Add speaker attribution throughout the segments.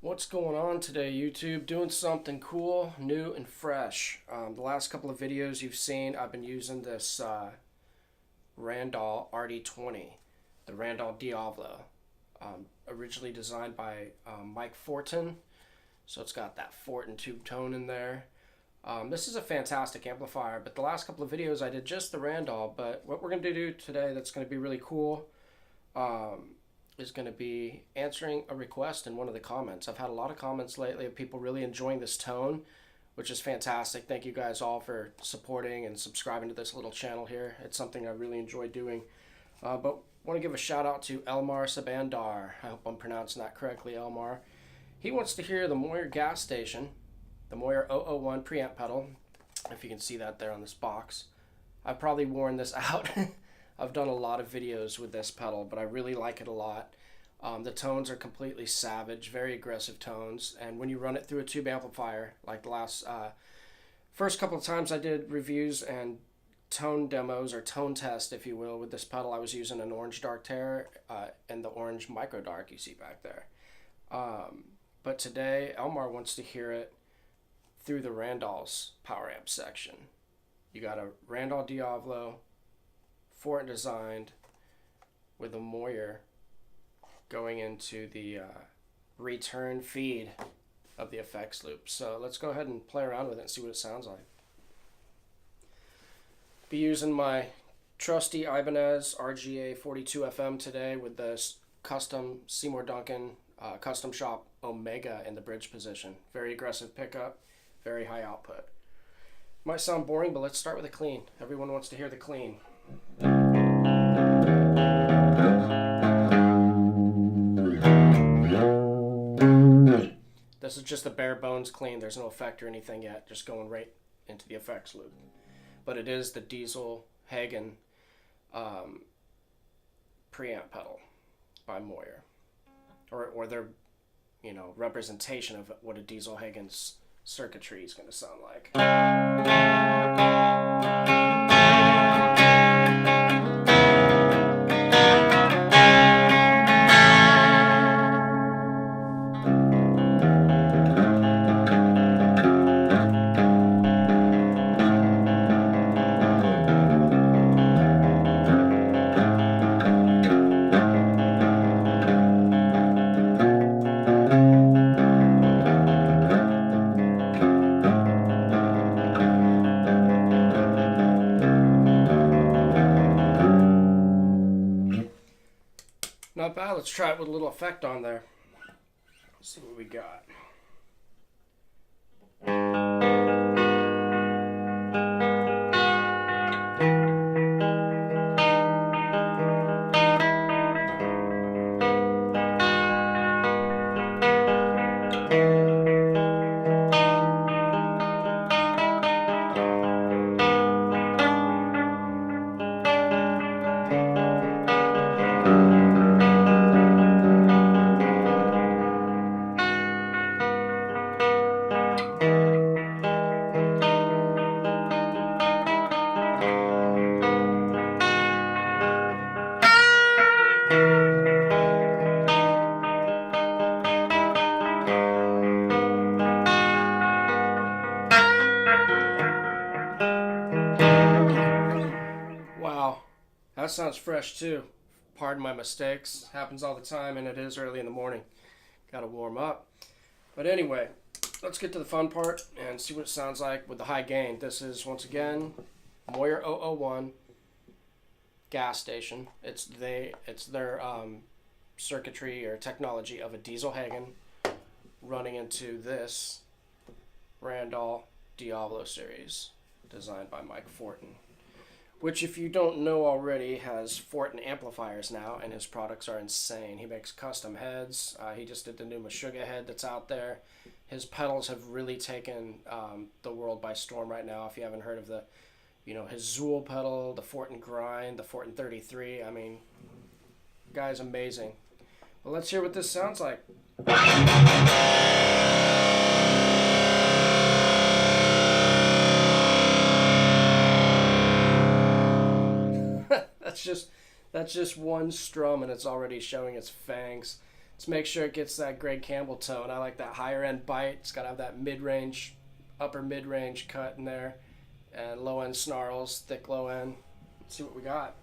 Speaker 1: What's going on today, YouTube? Doing something cool, new, and fresh. The last couple of videos you've seen, I've been using this Randall RD20, the Randall Diavlo, originally designed by Mike Fortin. So it's got that Fortin tube tone in there. This is a fantastic amplifier, but the last couple of videos I did just the Randall, but what we're going to do today that's going to be really cool is going to be answering a request in one of the comments. I've had a lot of comments lately of people really enjoying this tone, which is fantastic. Thank you guys all for supporting and subscribing to this little channel here. It's something I really enjoy doing. But want to give a shout out to Elmar Sabandar. I hope I'm pronouncing that correctly, Elmar. He wants to hear the Mooer gas station, the Mooer 001 preamp pedal, if you can see that there on this box. I've probably worn this out. I've done a lot of videos with this pedal, but I really like it a lot. The tones are completely savage, very aggressive tones, and when you run it through a tube amplifier, like the last first couple of times I did reviews and tone demos, or tone test, if you will, with this pedal, I was using an orange dark terror and the orange micro dark you see back there. But today, Elmar wants to hear it through the Randall's power amp section. You got a Randall Diavlo, Fortin designed, with a Mooer going into the return feed of the effects loop. So let's go ahead and play around with it and see what it sounds like. Be using my trusty Ibanez RGA 42 FM today with this custom Seymour Duncan custom shop Omega in the bridge position. Very aggressive pickup, very high output. Might sound boring, but let's start with a clean. Everyone wants to hear the clean. This is just a bare bones clean. There's no effect or anything yet, just going right into the effects loop. But it is the Diesel Hagen preamp pedal by Mooer, or their representation of what a Diesel Hagen's circuitry is going to sound like. Not bad. Let's try it with a little effect on there. Let's see what we got. Wow, that sounds fresh too. Pardon my mistakes. Happens all the time, and it is early in the morning. Gotta warm up. But anyway, let's get to the fun part and see what it sounds like with the high gain. This is, once again, Mooer 001 gas station. It's their circuitry or technology of a Diesel Hagen running into this Randall Diavlo series designed by Mike Fortin, which, if you don't know already, has Fortin amplifiers now, and his products are insane. He makes custom heads. He just did the new Meshuggah head that's out there. His pedals have really taken the world by storm right now. If you haven't heard of the, his Zool pedal, the Fortin Grind, the Fortin 33, I mean, guy's amazing. Well, let's hear what this sounds like. That's just one strum, and it's already showing its fangs. Let's make sure it gets that Greg Campbell tone. I like that higher end bite. It's got to have that mid-range, upper mid-range cut in there. And low end snarls, thick low end. Let's see what we got.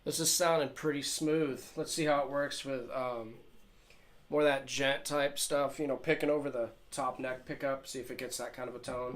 Speaker 1: This is sounding pretty smooth. Let's see how it works with more of that gent type stuff, you know, picking over the top neck pickup, see if it gets that kind of a tone.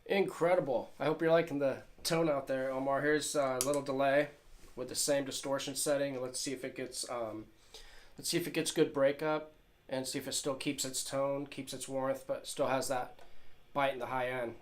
Speaker 1: Incredible. I hope you're liking the tone out there, Omar. Here's a little delay with the same distortion setting. Let's see if it gets good breakup, and see if it still keeps its tone, keeps its warmth, but still has that bite in the high end.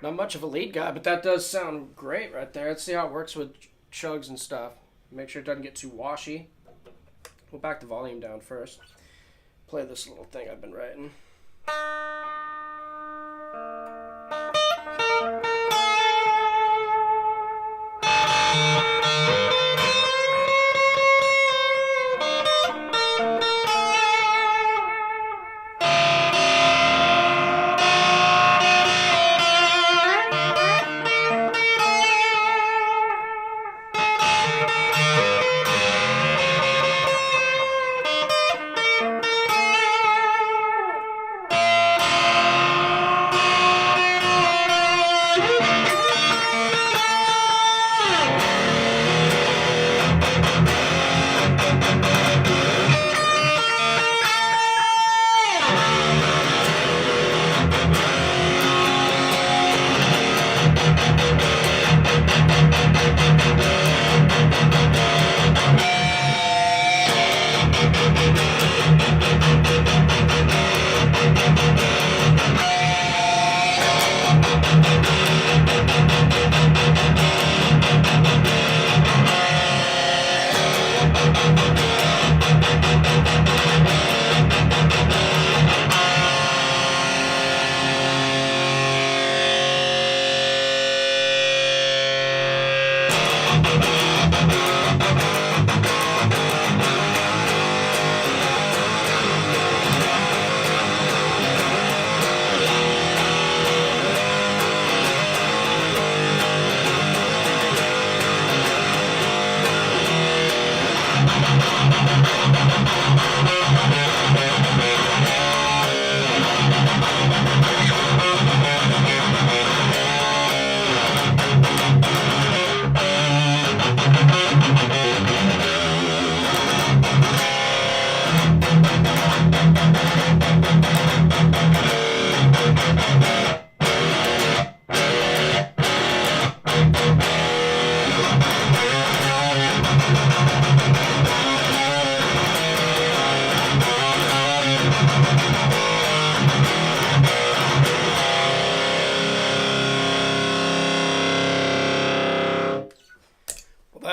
Speaker 1: Not much of a lead guy, but that does sound great right there. Let's see how it works with chugs and stuff. Make sure it doesn't get too washy. We'll back the volume down first. Play this little thing I've been writing.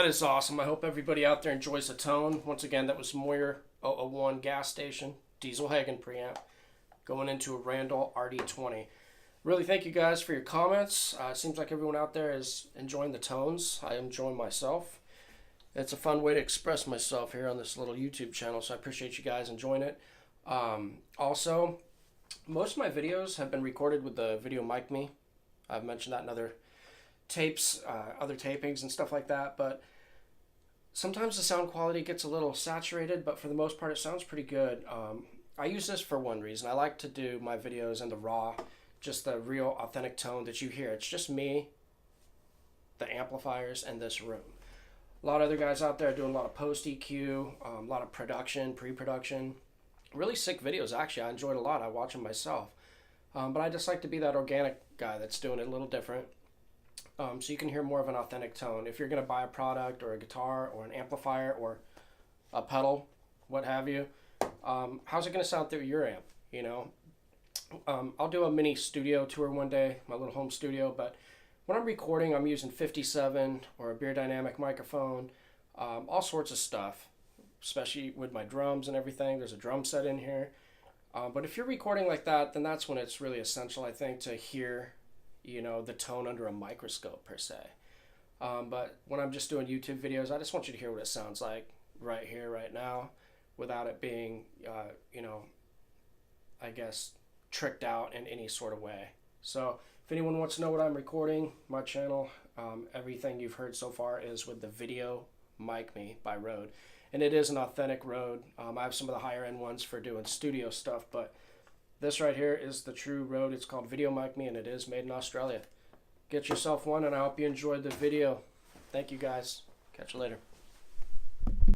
Speaker 1: that is awesome. I hope everybody out there enjoys the tone. Once again, that was Mooer 001 gas station, diesel Hagen preamp, going into a Randall RD20. Really thank you guys for your comments. It seems like everyone out there is enjoying the tones. I am enjoying myself. It's a fun way to express myself here on this little YouTube channel, so I appreciate you guys enjoying it. Also, most of my videos have been recorded with the Video Mic Me. I've mentioned that in other tapes, other tapings and stuff like that, but sometimes the sound quality gets a little saturated, but for the most part it sounds pretty good. I use this for one reason. I like to do my videos in the raw, just the real authentic tone that you hear. It's just me, the amplifiers, and this room. A lot of other guys out there are doing a lot of post EQ, a lot of production, pre-production. Really sick videos, actually. I enjoyed a lot. I watch them myself. But I just like to be that organic guy that's doing it a little different. So you can hear more of an authentic tone. If you're going to buy a product or a guitar or an amplifier or a pedal, what have you, how's it going to sound through your amp? You know, I'll do a mini studio tour one day, my little home studio, but when I'm recording, I'm using 57 or a Beer Dynamic microphone, all sorts of stuff, especially with my drums and everything. There's a drum set in here. But if you're recording like that, then that's when it's really essential, I think, to hear, you know, the tone under a microscope per se. But when I'm just doing YouTube videos, I just want you to hear what it sounds like right here, right now, without it being, you know, I guess, tricked out in any sort of way. So if anyone wants to know what I'm recording, my channel, everything you've heard so far is with the Video Mic Me by Rode. And it is an authentic Rode. I have some of the higher end ones for doing studio stuff, but this right here is the true Rode. It's called Video Mic Me, and it is made in Australia. Get yourself one, and I hope you enjoyed the video. Thank you guys. Catch you later.